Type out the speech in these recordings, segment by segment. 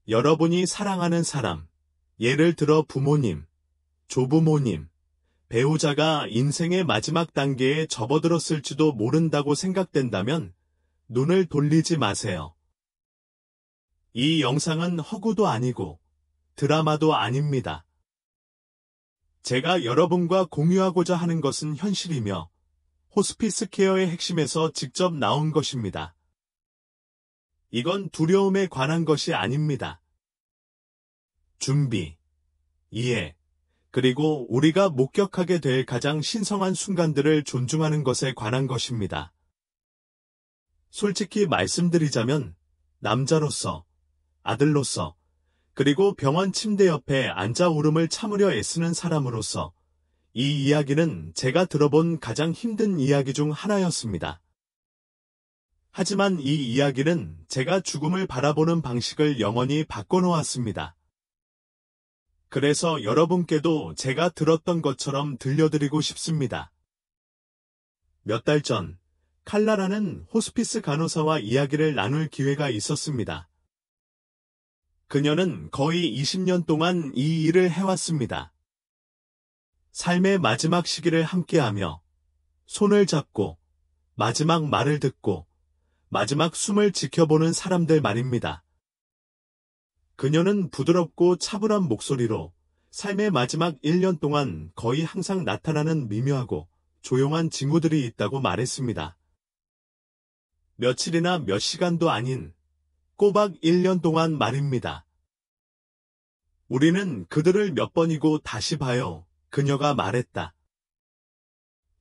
여러분이 사랑하는 사람, 예를 들어 부모님, 조부모님, 배우자가 인생의 마지막 단계에 접어들었을지도 모른다고 생각된다면 눈을 돌리지 마세요. 이 영상은 허구도 아니고 드라마도 아닙니다. 제가 여러분과 공유하고자 하는 것은 현실이며 호스피스 케어의 핵심에서 직접 나온 것입니다. 이건 두려움에 관한 것이 아닙니다. 준비, 이해, 그리고 우리가 목격하게 될 가장 신성한 순간들을 존중하는 것에 관한 것입니다. 솔직히 말씀드리자면 남자로서, 아들로서, 그리고 병원 침대 옆에 앉아 울음을 참으려 애쓰는 사람으로서 이 이야기는 제가 들어본 가장 힘든 이야기 중 하나였습니다. 하지만 이 이야기는 제가 죽음을 바라보는 방식을 영원히 바꿔놓았습니다. 그래서 여러분께도 제가 들었던 것처럼 들려드리고 싶습니다. 몇 달 전, 칼라라는 호스피스 간호사와 이야기를 나눌 기회가 있었습니다. 그녀는 거의 20년 동안 이 일을 해왔습니다. 삶의 마지막 시기를 함께하며 손을 잡고 마지막 말을 듣고 마지막 숨을 지켜보는 사람들 말입니다. 그녀는 부드럽고 차분한 목소리로 삶의 마지막 1년 동안 거의 항상 나타나는 미묘하고 조용한 징후들이 있다고 말했습니다. 며칠이나 몇 시간도 아닌 꼬박 1년 동안 말입니다. 우리는 그들을 몇 번이고 다시 봐요. 그녀가 말했다.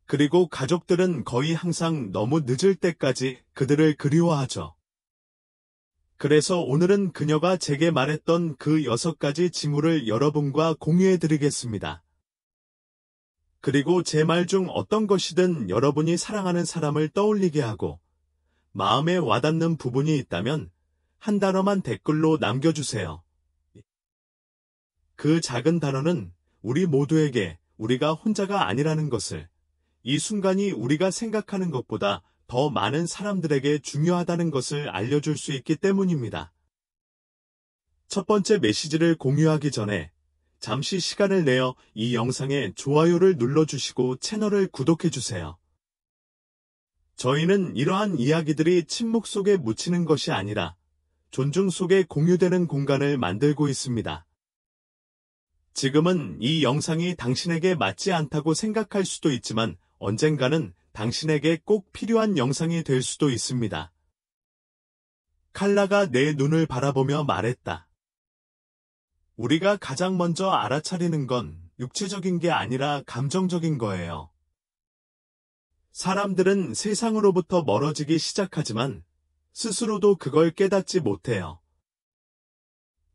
그리고 가족들은 거의 항상 너무 늦을 때까지 그들을 그리워하죠. 그래서 오늘은 그녀가 제게 말했던 그 6가지 징후를 여러분과 공유해드리겠습니다. 그리고 제 말 중 어떤 것이든 여러분이 사랑하는 사람을 떠올리게 하고 마음에 와닿는 부분이 있다면 한 단어만 댓글로 남겨주세요. 그 작은 단어는 우리 모두에게 우리가 혼자가 아니라는 것을, 이 순간이 우리가 생각하는 것보다 더 많은 사람들에게 중요하다는 것을 알려줄 수 있기 때문입니다. 첫 번째 메시지를 공유하기 전에 잠시 시간을 내어 이 영상에 좋아요를 눌러주시고 채널을 구독해주세요. 저희는 이러한 이야기들이 침묵 속에 묻히는 것이 아니라 존중 속에 공유되는 공간을 만들고 있습니다. 지금은 이 영상이 당신에게 맞지 않다고 생각할 수도 있지만 언젠가는 당신에게 꼭 필요한 영상이 될 수도 있습니다. 칼라가 내 눈을 바라보며 말했다. 우리가 가장 먼저 알아차리는 건 육체적인 게 아니라 감정적인 거예요. 사람들은 세상으로부터 멀어지기 시작하지만 스스로도 그걸 깨닫지 못해요.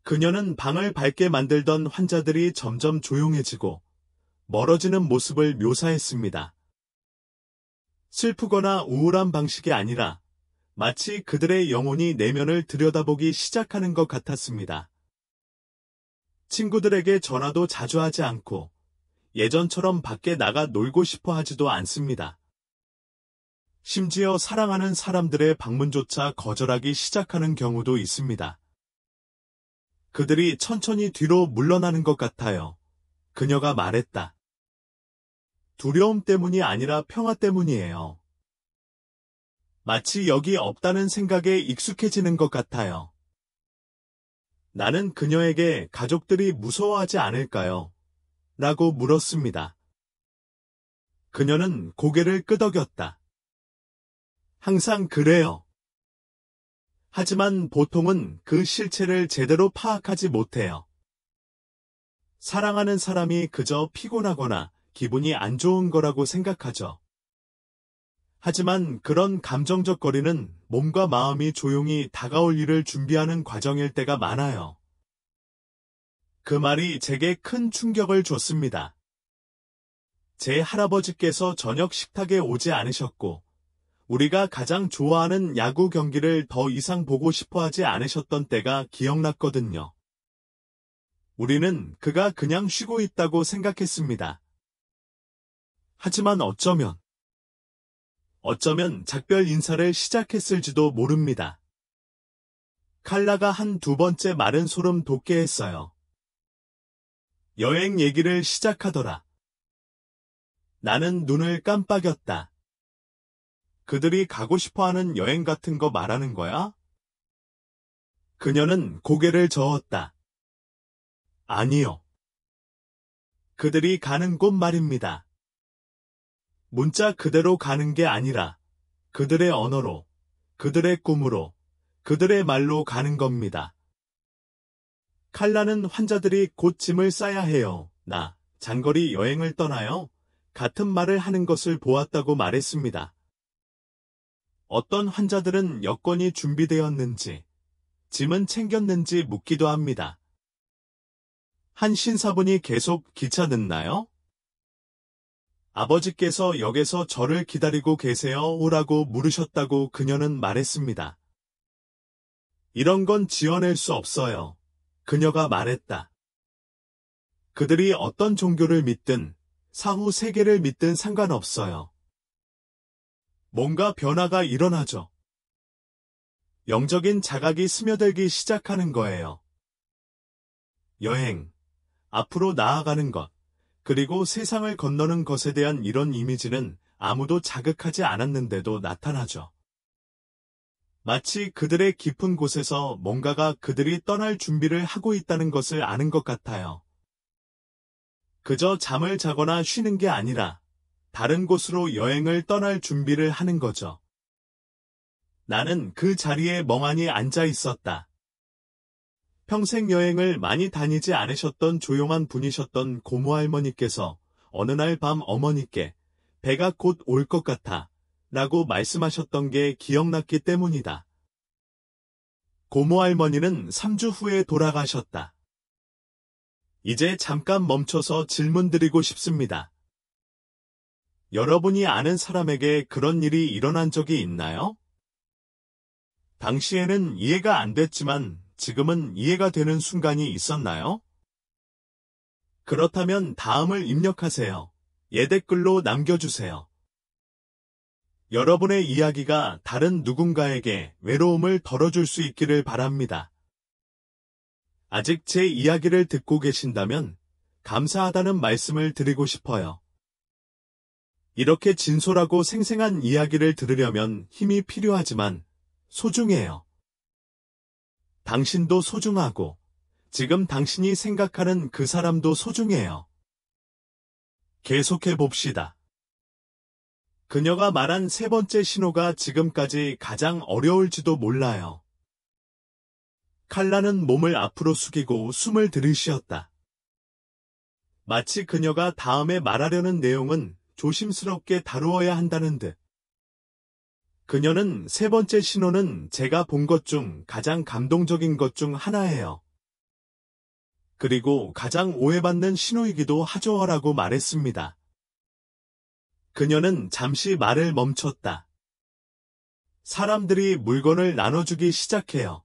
그녀는 방을 밝게 만들던 환자들이 점점 조용해지고 멀어지는 모습을 묘사했습니다. 슬프거나 우울한 방식이 아니라 마치 그들의 영혼이 내면을 들여다보기 시작하는 것 같았습니다. 친구들에게 전화도 자주 하지 않고 예전처럼 밖에 나가 놀고 싶어 하지도 않습니다. 심지어 사랑하는 사람들의 방문조차 거절하기 시작하는 경우도 있습니다. 그들이 천천히 뒤로 물러나는 것 같아요. 그녀가 말했다. 두려움 때문이 아니라 평화 때문이에요. 마치 여기 없다는 생각에 익숙해지는 것 같아요. 나는 그녀에게 가족들이 무서워하지 않을까요? 라고 물었습니다. 그녀는 고개를 끄덕였다. 항상 그래요. 하지만 보통은 그 실체를 제대로 파악하지 못해요. 사랑하는 사람이 그저 피곤하거나 기분이 안 좋은 거라고 생각하죠. 하지만 그런 감정적 거리는 몸과 마음이 조용히 다가올 일을 준비하는 과정일 때가 많아요. 그 말이 제게 큰 충격을 줬습니다. 제 할아버지께서 저녁 식탁에 오지 않으셨고, 우리가 가장 좋아하는 야구 경기를 더 이상 보고 싶어 하지 않으셨던 때가 기억났거든요. 우리는 그가 그냥 쉬고 있다고 생각했습니다. 하지만 어쩌면 작별 인사를 시작했을지도 모릅니다. 칼라가 한 두 번째 말은 소름 돋게 했어요. 여행 얘기를 시작하더라. 나는 눈을 깜빡였다. 그들이 가고 싶어하는 여행 같은 거 말하는 거야? 그녀는 고개를 저었다. 아니요. 그들이 가는 곳 말입니다. 문자 그대로 가는 게 아니라 그들의 언어로, 그들의 꿈으로, 그들의 말로 가는 겁니다. 칼라는 환자들이 곧 짐을 싸야 해요. 장거리 여행을 떠나요. 같은 말을 하는 것을 보았다고 말했습니다. 어떤 환자들은 여권이 준비되었는지, 짐은 챙겼는지 묻기도 합니다. 한 신사분이 계속 기차 늦나요? 아버지께서 역에서 저를 기다리고 계세요 오라고 물으셨다고 그녀는 말했습니다. 이런 건 지어낼 수 없어요. 그녀가 말했다. 그들이 어떤 종교를 믿든 사후 세계를 믿든 상관없어요. 뭔가 변화가 일어나죠. 영적인 자각이 스며들기 시작하는 거예요. 여행, 앞으로 나아가는 것, 그리고 세상을 건너는 것에 대한 이런 이미지는 아무도 자극하지 않았는데도 나타나죠. 마치 그들의 깊은 곳에서 뭔가가 그들이 떠날 준비를 하고 있다는 것을 아는 것 같아요. 그저 잠을 자거나 쉬는 게 아니라 다른 곳으로 여행을 떠날 준비를 하는 거죠. 나는 그 자리에 멍하니 앉아 있었다. 평생 여행을 많이 다니지 않으셨던 조용한 분이셨던 고모할머니께서 어느 날 밤 어머니께 배가 곧 올 것 같아 라고 말씀하셨던 게 기억났기 때문이다. 고모할머니는 3주 후에 돌아가셨다. 이제 잠깐 멈춰서 질문드리고 싶습니다. 여러분이 아는 사람에게 그런 일이 일어난 적이 있나요? 당시에는 이해가 안 됐지만 지금은 이해가 되는 순간이 있었나요? 그렇다면 다음을 입력하세요. 예댓글로 남겨주세요. 여러분의 이야기가 다른 누군가에게 외로움을 덜어줄 수 있기를 바랍니다. 아직 제 이야기를 듣고 계신다면 감사하다는 말씀을 드리고 싶어요. 이렇게 진솔하고 생생한 이야기를 들으려면 힘이 필요하지만 소중해요. 당신도 소중하고 지금 당신이 생각하는 그 사람도 소중해요. 계속해 봅시다. 그녀가 말한 세 번째 신호가 지금까지 가장 어려울지도 몰라요. 칼라는 몸을 앞으로 숙이고 숨을 들이쉬었다. 마치 그녀가 다음에 말하려는 내용은 조심스럽게 다루어야 한다는 듯. 그녀는 세 번째 신호는 제가 본 것 중 가장 감동적인 것 중 하나예요. 그리고 가장 오해받는 신호이기도 하죠라고 말했습니다. 그녀는 잠시 말을 멈췄다. 사람들이 물건을 나눠주기 시작해요.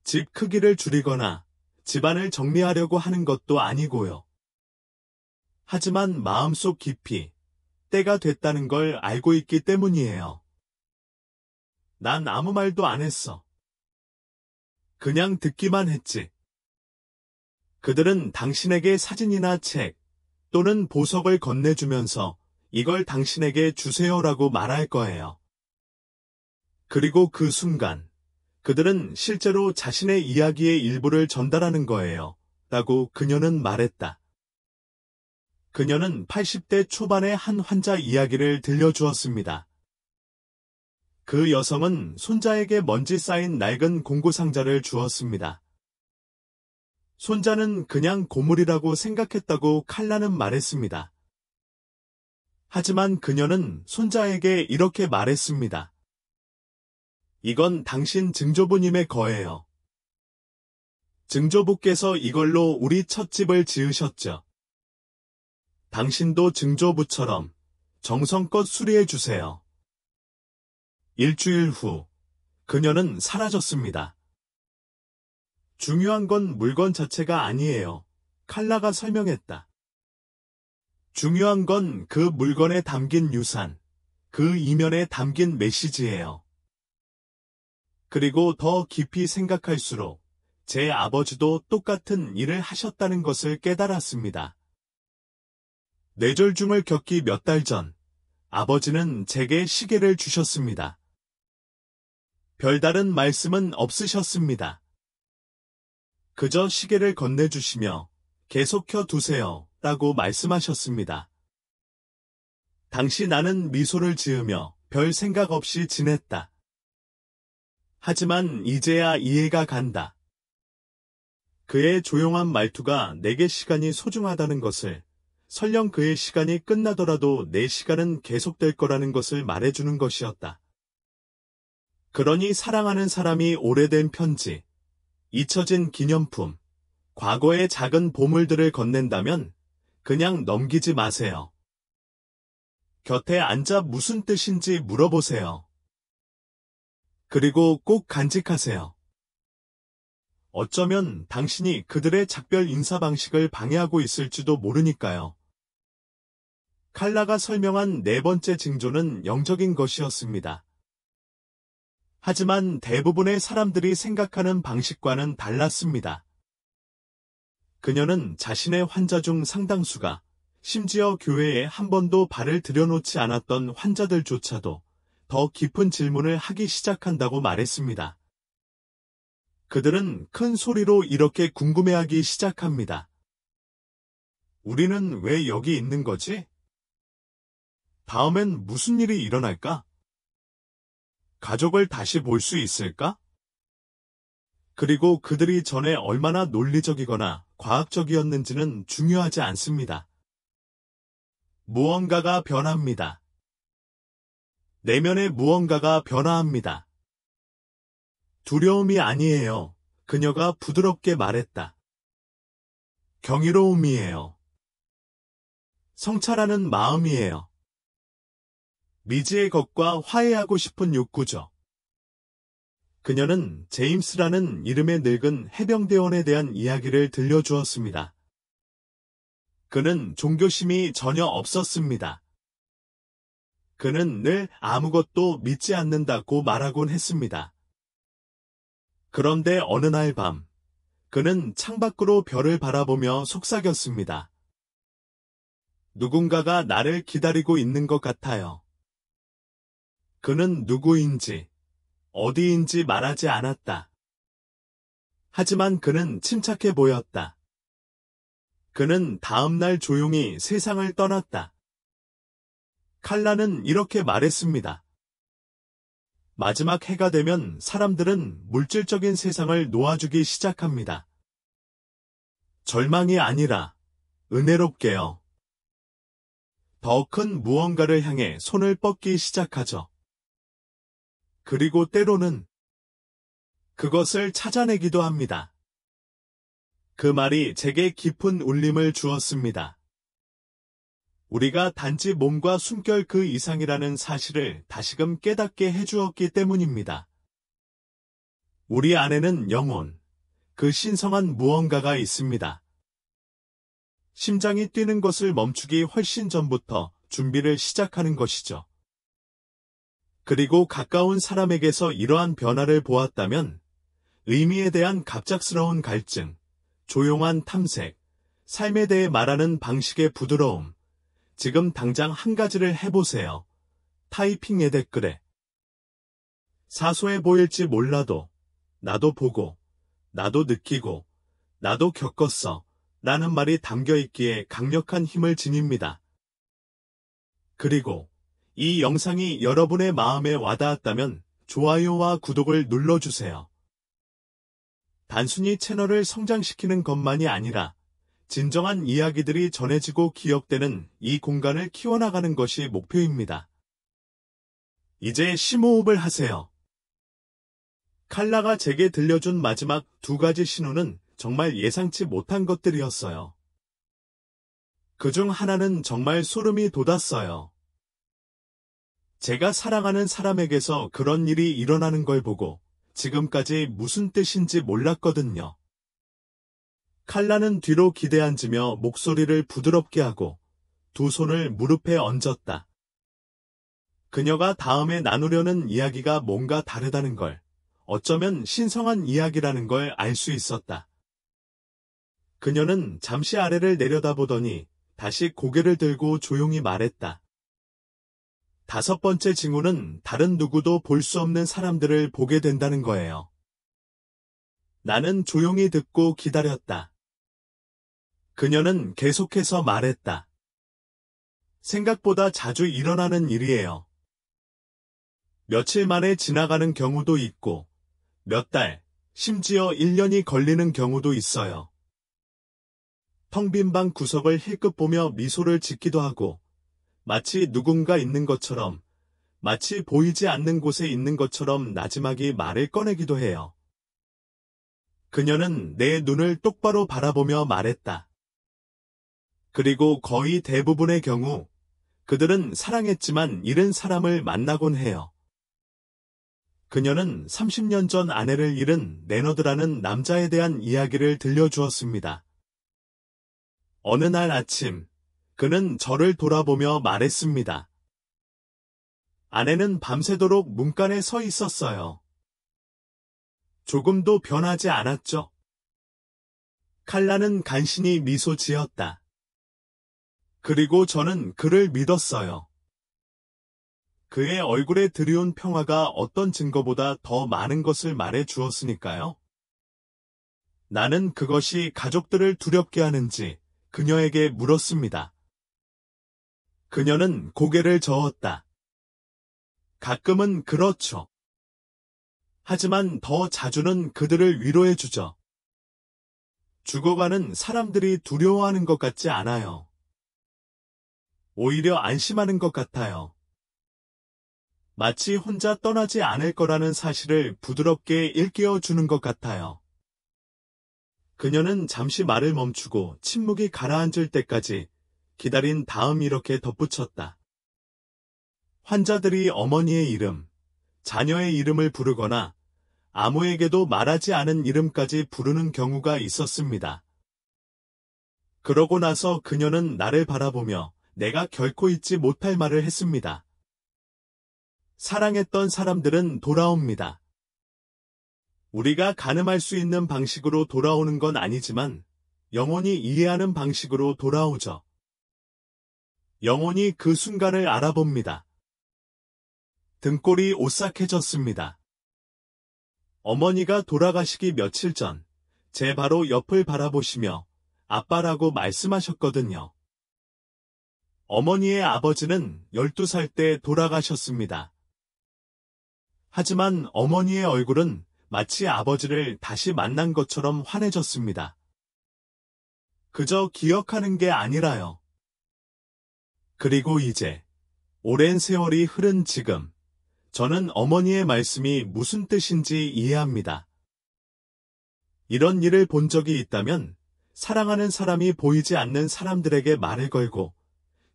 집 크기를 줄이거나 집안을 정리하려고 하는 것도 아니고요. 하지만 마음속 깊이 때가 됐다는 걸 알고 있기 때문이에요. 난 아무 말도 안 했어. 그냥 듣기만 했지. 그들은 당신에게 사진이나 책 또는 보석을 건네주면서 이걸 당신에게 주세요라고 말할 거예요. 그리고 그 순간 그들은 실제로 자신의 이야기의 일부를 전달하는 거예요. 라고 그녀는 말했다. 그녀는 80대 초반의 한 환자 이야기를 들려주었습니다. 그 여성은 손자에게 먼지 쌓인 낡은 공구상자를 주었습니다. 손자는 그냥 고물이라고 생각했다고 칼라는 말했습니다. 하지만 그녀는 손자에게 이렇게 말했습니다. 이건 당신 증조부님의 거예요. 증조부께서 이걸로 우리 첫 집을 지으셨죠. 당신도 증조부처럼 정성껏 수리해 주세요. 일주일 후, 그녀는 사라졌습니다. 중요한 건 물건 자체가 아니에요. 칼라가 설명했다. 중요한 건 그 물건에 담긴 유산, 그 이면에 담긴 메시지예요. 그리고 더 깊이 생각할수록 제 아버지도 똑같은 일을 하셨다는 것을 깨달았습니다. 뇌졸중을 겪기 몇 달 전, 아버지는 제게 시계를 주셨습니다. 별다른 말씀은 없으셨습니다. 그저 시계를 건네주시며 계속 켜두세요 라고 말씀하셨습니다. 당시 나는 미소를 지으며 별 생각 없이 지냈다. 하지만 이제야 이해가 간다. 그의 조용한 말투가 내게 시간이 소중하다는 것을, 설령 그의 시간이 끝나더라도 내 시간은 계속될 거라는 것을 말해주는 것이었다. 그러니 사랑하는 사람이 오래된 편지, 잊혀진 기념품, 과거의 작은 보물들을 건넨다면 그냥 넘기지 마세요. 곁에 앉아 무슨 뜻인지 물어보세요. 그리고 꼭 간직하세요. 어쩌면 당신이 그들의 작별 인사 방식을 방해하고 있을지도 모르니까요. 칼라가 설명한 네 번째 징조는 영적인 것이었습니다. 하지만 대부분의 사람들이 생각하는 방식과는 달랐습니다. 그녀는 자신의 환자 중 상당수가, 심지어 교회에 한 번도 발을 들여놓지 않았던 환자들조차도 더 깊은 질문을 하기 시작한다고 말했습니다. 그들은 큰 소리로 이렇게 궁금해하기 시작합니다. 우리는 왜 여기 있는 거지? 다음엔 무슨 일이 일어날까? 가족을 다시 볼 수 있을까? 그리고 그들이 전에 얼마나 논리적이거나 과학적이었는지는 중요하지 않습니다. 무언가가 변합니다. 내면의 무언가가 변화합니다. 두려움이 아니에요. 그녀가 부드럽게 말했다. 경이로움이에요. 성찰하는 마음이에요. 미지의 것과 화해하고 싶은 욕구죠. 그녀는 제임스라는 이름의 늙은 해병대원에 대한 이야기를 들려주었습니다. 그는 종교심이 전혀 없었습니다. 그는 늘 아무것도 믿지 않는다고 말하곤 했습니다. 그런데 어느 날 밤, 그는 창밖으로 별을 바라보며 속삭였습니다. 누군가가 나를 기다리고 있는 것 같아요. 그는 누구인지, 어디인지 말하지 않았다. 하지만 그는 침착해 보였다. 그는 다음 날 조용히 세상을 떠났다. 칼라는 이렇게 말했습니다. 마지막 해가 되면 사람들은 물질적인 세상을 놓아주기 시작합니다. 절망이 아니라 은혜롭게요. 더 큰 무언가를 향해 손을 뻗기 시작하죠. 그리고 때로는 그것을 찾아내기도 합니다. 그 말이 제게 깊은 울림을 주었습니다. 우리가 단지 몸과 숨결 그 이상이라는 사실을 다시금 깨닫게 해주었기 때문입니다. 우리 안에는 영혼, 그 신성한 무언가가 있습니다. 심장이 뛰는 것을 멈추기 훨씬 전부터 준비를 시작하는 것이죠. 그리고 가까운 사람에게서 이러한 변화를 보았다면 의미에 대한 갑작스러운 갈증, 조용한 탐색, 삶에 대해 말하는 방식의 부드러움, 지금 당장 한 가지를 해보세요. 타이핑의 댓글에. 사소해 보일지 몰라도 나도 보고, 나도 느끼고, 나도 겪었어 라는 말이 담겨있기에 강력한 힘을 지닙니다. 그리고 이 영상이 여러분의 마음에 와닿았다면 좋아요와 구독을 눌러주세요. 단순히 채널을 성장시키는 것만이 아니라 진정한 이야기들이 전해지고 기억되는 이 공간을 키워나가는 것이 목표입니다. 이제 심호흡을 하세요. 칼라가 제게 들려준 마지막 두 가지 신호는 정말 예상치 못한 것들이었어요. 그중 하나는 정말 소름이 돋았어요. 제가 사랑하는 사람에게서 그런 일이 일어나는 걸 보고 지금까지 무슨 뜻인지 몰랐거든요. 칼라는 뒤로 기대앉으며 목소리를 부드럽게 하고 두 손을 무릎에 얹었다. 그녀가 다음에 나누려는 이야기가 뭔가 다르다는 걸, 어쩌면 신성한 이야기라는 걸 알 수 있었다. 그녀는 잠시 아래를 내려다보더니 다시 고개를 들고 조용히 말했다. 다섯 번째 징후는 다른 누구도 볼 수 없는 사람들을 보게 된다는 거예요. 나는 조용히 듣고 기다렸다. 그녀는 계속해서 말했다. 생각보다 자주 일어나는 일이에요. 며칠 만에 지나가는 경우도 있고, 몇 달, 심지어 1년이 걸리는 경우도 있어요. 텅 빈 방 구석을 힐끗 보며 미소를 짓기도 하고, 마치 누군가 있는 것처럼, 마치 보이지 않는 곳에 있는 것처럼 나지막이 말을 꺼내기도 해요. 그녀는 내 눈을 똑바로 바라보며 말했다. 그리고 거의 대부분의 경우, 그들은 사랑했지만 잃은 사람을 만나곤 해요. 그녀는 30년 전 아내를 잃은 레너드라는 남자에 대한 이야기를 들려주었습니다. 어느 날 아침, 그는 저를 돌아보며 말했습니다. 아내는 밤새도록 문간에 서 있었어요. 조금도 변하지 않았죠. 칼라는 간신히 미소 지었다. 그리고 저는 그를 믿었어요. 그의 얼굴에 드리운 평화가 어떤 증거보다 더 많은 것을 말해 주었으니까요. 나는 그것이 가족들을 두렵게 하는지 그녀에게 물었습니다. 그녀는 고개를 저었다. 가끔은 그렇죠. 하지만 더 자주는 그들을 위로해 주죠. 죽어가는 사람들이 두려워하는 것 같지 않아요. 오히려 안심하는 것 같아요. 마치 혼자 떠나지 않을 거라는 사실을 부드럽게 일깨워 주는 것 같아요. 그녀는 잠시 말을 멈추고 침묵이 가라앉을 때까지 기다린 다음 이렇게 덧붙였다. 환자들이 어머니의 이름, 자녀의 이름을 부르거나 아무에게도 말하지 않은 이름까지 부르는 경우가 있었습니다. 그러고 나서 그녀는 나를 바라보며 내가 결코 잊지 못할 말을 했습니다. 사랑했던 사람들은 돌아옵니다. 우리가 가늠할 수 있는 방식으로 돌아오는 건 아니지만 영혼이 이해하는 방식으로 돌아오죠. 영혼이 그 순간을 알아봅니다. 등골이 오싹해졌습니다. 어머니가 돌아가시기 며칠 전, 제 바로 옆을 바라보시며 아빠라고 말씀하셨거든요. 어머니의 아버지는 12살 때 돌아가셨습니다. 하지만 어머니의 얼굴은 마치 아버지를 다시 만난 것처럼 환해졌습니다. 그저 기억하는 게 아니라요. 그리고 이제, 오랜 세월이 흐른 지금, 저는 어머니의 말씀이 무슨 뜻인지 이해합니다. 이런 일을 본 적이 있다면, 사랑하는 사람이 보이지 않는 사람들에게 말을 걸고,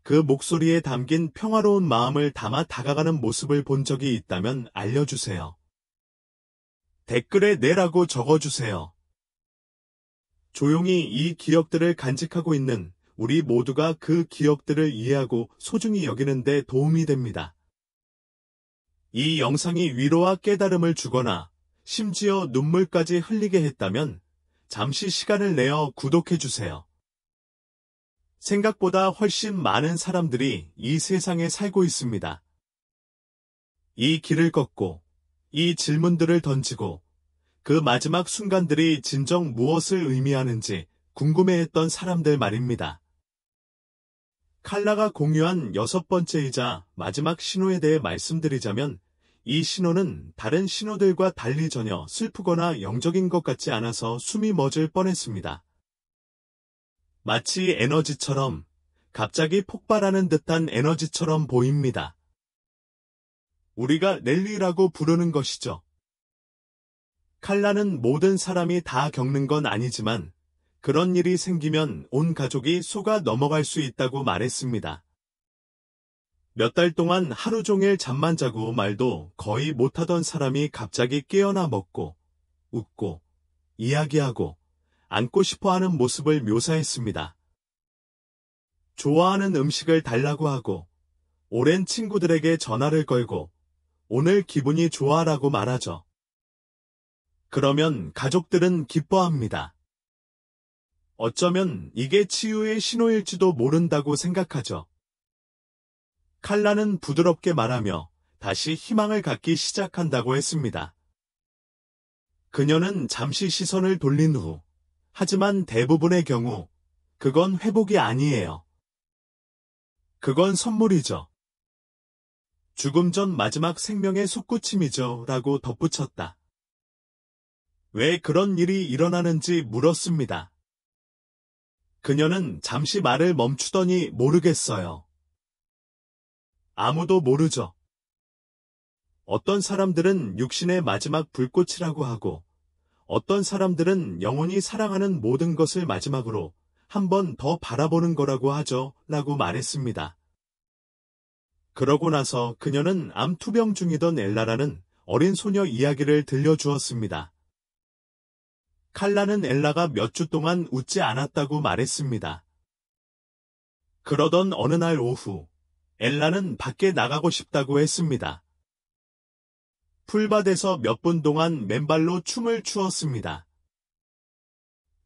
그 목소리에 담긴 평화로운 마음을 담아 다가가는 모습을 본 적이 있다면 알려주세요. 댓글에 네라고 적어주세요. 조용히 이 기억들을 간직하고 있는 우리 모두가 그 기억들을 이해하고 소중히 여기는 데 도움이 됩니다. 이 영상이 위로와 깨달음을 주거나 심지어 눈물까지 흘리게 했다면 잠시 시간을 내어 구독해주세요. 생각보다 훨씬 많은 사람들이 이 세상에 살고 있습니다. 이 길을 걷고 이 질문들을 던지고 그 마지막 순간들이 진정 무엇을 의미하는지 궁금해했던 사람들 말입니다. 칼라가 공유한 6번째이자 마지막 신호에 대해 말씀드리자면 이 신호는 다른 신호들과 달리 전혀 슬프거나 영적인 것 같지 않아서 숨이 멎을 뻔했습니다. 마치 에너지처럼, 갑자기 폭발하는 듯한 에너지처럼 보입니다. 우리가 랠리라고 부르는 것이죠. 칼라는 모든 사람이 다 겪는 건 아니지만 그런 일이 생기면 온 가족이 속아 넘어갈 수 있다고 말했습니다. 몇 달 동안 하루 종일 잠만 자고 말도 거의 못하던 사람이 갑자기 깨어나 먹고, 웃고, 이야기하고, 안고 싶어하는 모습을 묘사했습니다. 좋아하는 음식을 달라고 하고, 오랜 친구들에게 전화를 걸고, 오늘 기분이 좋아라고 말하죠. 그러면 가족들은 기뻐합니다. 어쩌면 이게 치유의 신호일지도 모른다고 생각하죠. 칼라는 부드럽게 말하며 다시 희망을 갖기 시작한다고 했습니다. 그녀는 잠시 시선을 돌린 후, 하지만 대부분의 경우, 그건 회복이 아니에요. 그건 선물이죠. 죽음 전 마지막 생명의 솟구침이죠. 라고 덧붙였다. 왜 그런 일이 일어나는지 물었습니다. 그녀는 잠시 말을 멈추더니 모르겠어요. 아무도 모르죠. 어떤 사람들은 육신의 마지막 불꽃이라고 하고, 어떤 사람들은 영원히 사랑하는 모든 것을 마지막으로 한 번 더 바라보는 거라고 하죠. 라고 말했습니다. 그러고 나서 그녀는 암 투병 중이던 엘라라는 어린 소녀 이야기를 들려주었습니다. 칼라는 엘라가 몇 주 동안 웃지 않았다고 말했습니다. 그러던 어느 날 오후, 엘라는 밖에 나가고 싶다고 했습니다. 풀밭에서 몇 분 동안 맨발로 춤을 추었습니다.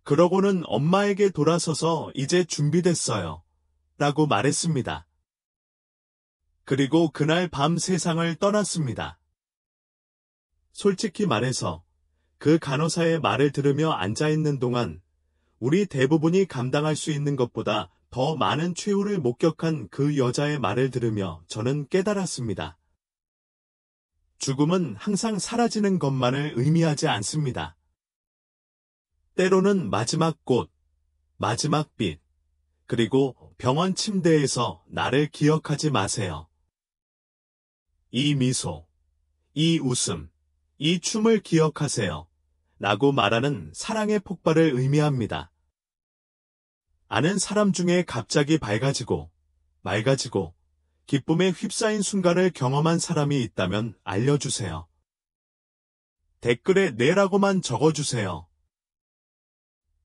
그러고는 엄마에게 돌아서서 이제 준비됐어요. 라고 말했습니다. 그리고 그날 밤 세상을 떠났습니다. 솔직히 말해서 그 간호사의 말을 들으며 앉아있는 동안 우리 대부분이 감당할 수 있는 것보다 더 많은 최후를 목격한 그 여자의 말을 들으며 저는 깨달았습니다. 죽음은 항상 사라지는 것만을 의미하지 않습니다. 때로는 마지막 꽃, 마지막 빛, 그리고 병원 침대에서 나를 기억하지 마세요. 이 미소, 이 웃음, 이 춤을 기억하세요. 라고 말하는 사랑의 폭발을 의미합니다. 아는 사람 중에 갑자기 밝아지고, 맑아지고, 기쁨에 휩싸인 순간을 경험한 사람이 있다면 알려주세요. 댓글에 네라고만 적어주세요.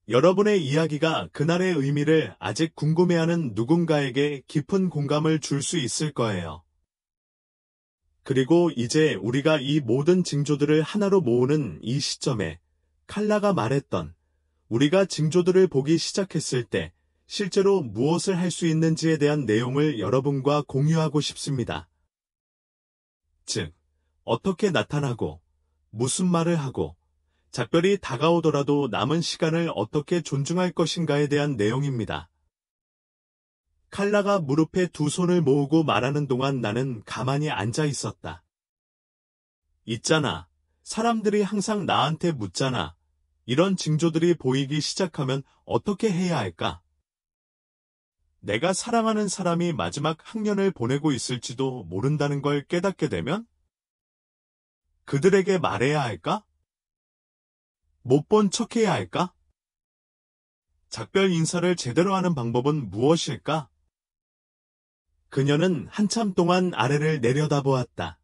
여러분의 이야기가 그날의 의미를 아직 궁금해하는 누군가에게 깊은 공감을 줄 수 있을 거예요. 그리고 이제 우리가 이 모든 징조들을 하나로 모으는 이 시점에 칼라가 말했던 우리가 징조들을 보기 시작했을 때 실제로 무엇을 할 수 있는지에 대한 내용을 여러분과 공유하고 싶습니다. 즉, 어떻게 나타나고, 무슨 말을 하고, 작별이 다가오더라도 남은 시간을 어떻게 존중할 것인가에 대한 내용입니다. 칼라가 무릎에 두 손을 모으고 말하는 동안 나는 가만히 앉아 있었다. 있잖아. 사람들이 항상 나한테 묻잖아. 이런 징조들이 보이기 시작하면 어떻게 해야 할까? 내가 사랑하는 사람이 마지막 학년을 보내고 있을지도 모른다는 걸 깨닫게 되면? 그들에게 말해야 할까? 못 본 척해야 할까? 작별 인사를 제대로 하는 방법은 무엇일까? 그녀는 한참 동안 아래를 내려다보았다.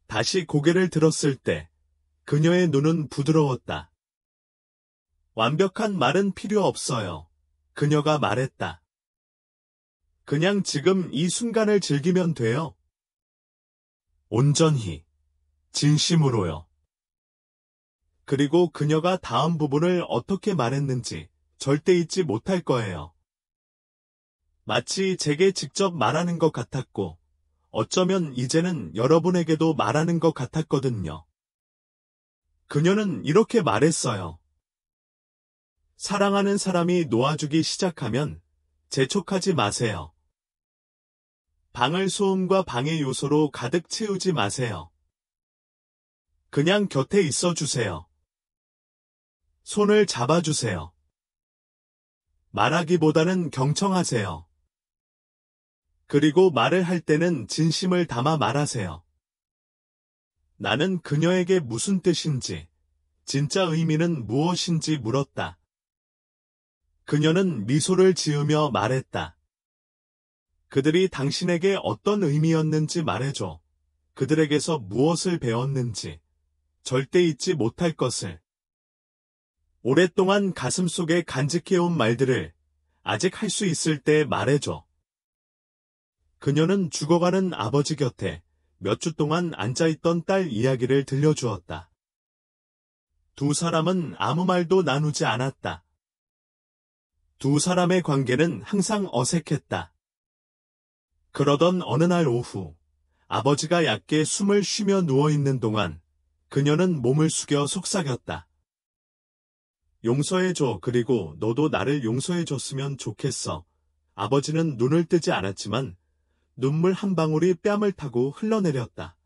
다시 고개를 들었을 때 그녀의 눈은 부드러웠다. 완벽한 말은 필요 없어요. 그녀가 말했다. 그냥 지금 이 순간을 즐기면 돼요. 온전히, 진심으로요. 그리고 그녀가 다음 부분을 어떻게 말했는지 절대 잊지 못할 거예요. 마치 제게 직접 말하는 것 같았고, 어쩌면 이제는 여러분에게도 말하는 것 같았거든요. 그녀는 이렇게 말했어요. 사랑하는 사람이 놓아주기 시작하면 재촉하지 마세요. 방을 소음과 방해 요소로 가득 채우지 마세요. 그냥 곁에 있어 주세요. 손을 잡아주세요. 말하기보다는 경청하세요. 그리고 말을 할 때는 진심을 담아 말하세요. 나는 그녀에게 무슨 뜻인지, 진짜 의미는 무엇인지 물었다. 그녀는 미소를 지으며 말했다. 그들이 당신에게 어떤 의미였는지 말해줘. 그들에게서 무엇을 배웠는지, 절대 잊지 못할 것을. 오랫동안 가슴속에 간직해온 말들을 아직 할 수 있을 때 말해줘. 그녀는 죽어가는 아버지 곁에 몇 주 동안 앉아있던 딸 이야기를 들려주었다. 두 사람은 아무 말도 나누지 않았다. 두 사람의 관계는 항상 어색했다. 그러던 어느 날 오후, 아버지가 얕게 숨을 쉬며 누워있는 동안 그녀는 몸을 숙여 속삭였다. 용서해줘. 그리고 너도 나를 용서해줬으면 좋겠어. 아버지는 눈을 뜨지 않았지만 눈물 한 방울이 뺨을 타고 흘러내렸다.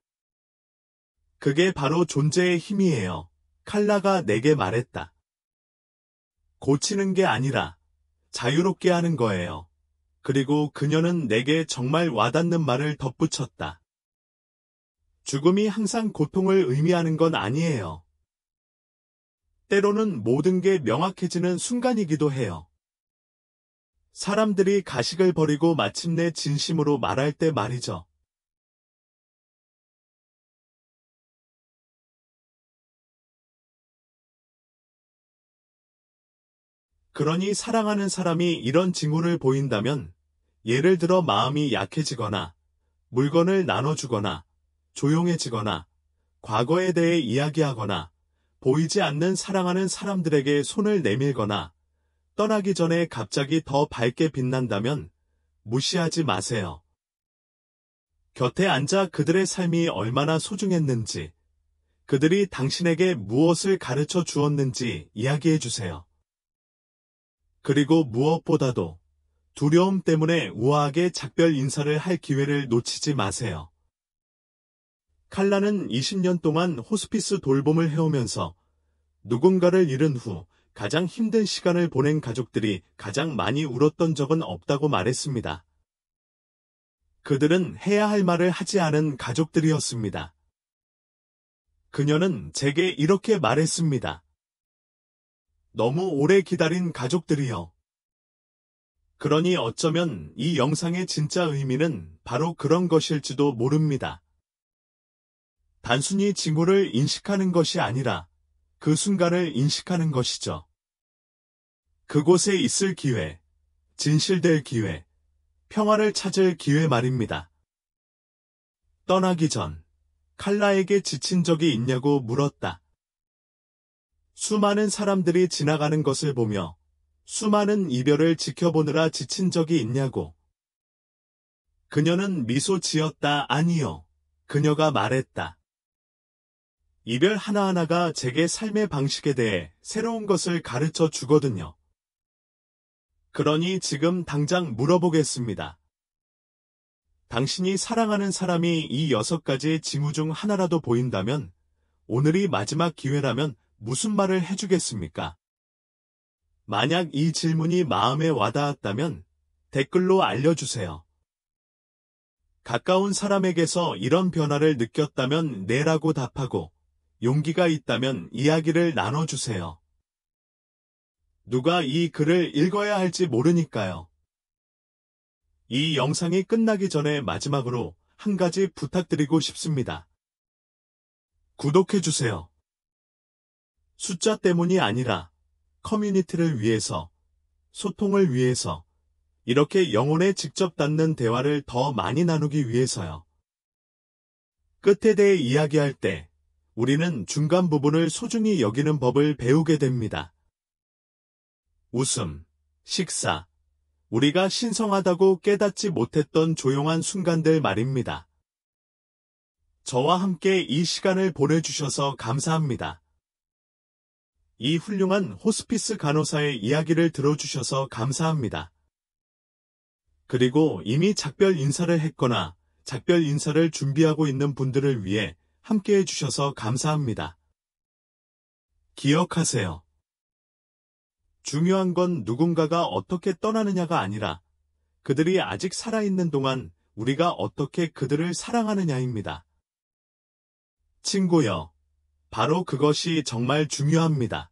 그게 바로 존재의 힘이에요. 칼라가 내게 말했다. 고치는 게 아니라 자유롭게 하는 거예요. 그리고 그녀는 내게 정말 와닿는 말을 덧붙였다. 죽음이 항상 고통을 의미하는 건 아니에요. 때로는 모든 게 명확해지는 순간이기도 해요. 사람들이 가식을 버리고 마침내 진심으로 말할 때 말이죠. 그러니 사랑하는 사람이 이런 징후를 보인다면, 예를 들어 마음이 약해지거나, 물건을 나눠주거나, 조용해지거나, 과거에 대해 이야기하거나, 보이지 않는 사랑하는 사람들에게 손을 내밀거나, 떠나기 전에 갑자기 더 밝게 빛난다면 무시하지 마세요. 곁에 앉아 그들의 삶이 얼마나 소중했는지, 그들이 당신에게 무엇을 가르쳐 주었는지 이야기해 주세요. 그리고 무엇보다도 두려움 때문에 우아하게 작별 인사를 할 기회를 놓치지 마세요. 칼라는 20년 동안 호스피스 돌봄을 해오면서 누군가를 잃은 후 가장 힘든 시간을 보낸 가족들이 가장 많이 울었던 적은 없다고 말했습니다. 그들은 해야 할 말을 하지 않은 가족들이었습니다. 그녀는 제게 이렇게 말했습니다. 너무 오래 기다린 가족들이요. 그러니 어쩌면 이 영상의 진짜 의미는 바로 그런 것일지도 모릅니다. 단순히 징후를 인식하는 것이 아니라 그 순간을 인식하는 것이죠. 그곳에 있을 기회, 진실될 기회, 평화를 찾을 기회 말입니다. 떠나기 전 칼라에게 지친 적이 있냐고 물었다. 수많은 사람들이 지나가는 것을 보며 수많은 이별을 지켜보느라 지친 적이 있냐고. 그녀는 미소 지었다. 아니요. 그녀가 말했다. 이별 하나하나가 제게 삶의 방식에 대해 새로운 것을 가르쳐 주거든요. 그러니 지금 당장 물어보겠습니다. 당신이 사랑하는 사람이 이 6가지 징후 중 하나라도 보인다면 오늘이 마지막 기회라면 무슨 말을 해주겠습니까? 만약 이 질문이 마음에 와닿았다면 댓글로 알려주세요. 가까운 사람에게서 이런 변화를 느꼈다면 네라고 답하고 용기가 있다면 이야기를 나눠주세요. 누가 이 글을 읽어야 할지 모르니까요. 이 영상이 끝나기 전에 마지막으로 한 가지 부탁드리고 싶습니다. 구독해주세요. 숫자 때문이 아니라 커뮤니티를 위해서, 소통을 위해서, 이렇게 영혼에 직접 닿는 대화를 더 많이 나누기 위해서요. 끝에 대해 이야기할 때 우리는 중간 부분을 소중히 여기는 법을 배우게 됩니다. 웃음, 식사, 우리가 신성하다고 깨닫지 못했던 조용한 순간들 말입니다. 저와 함께 이 시간을 보내주셔서 감사합니다. 이 훌륭한 호스피스 간호사의 이야기를 들어주셔서 감사합니다. 그리고 이미 작별 인사를 했거나 작별 인사를 준비하고 있는 분들을 위해 함께 해주셔서 감사합니다. 기억하세요. 중요한 건 누군가가 어떻게 떠나느냐가 아니라 그들이 아직 살아있는 동안 우리가 어떻게 그들을 사랑하느냐입니다. 친구여, 바로 그것이 정말 중요합니다.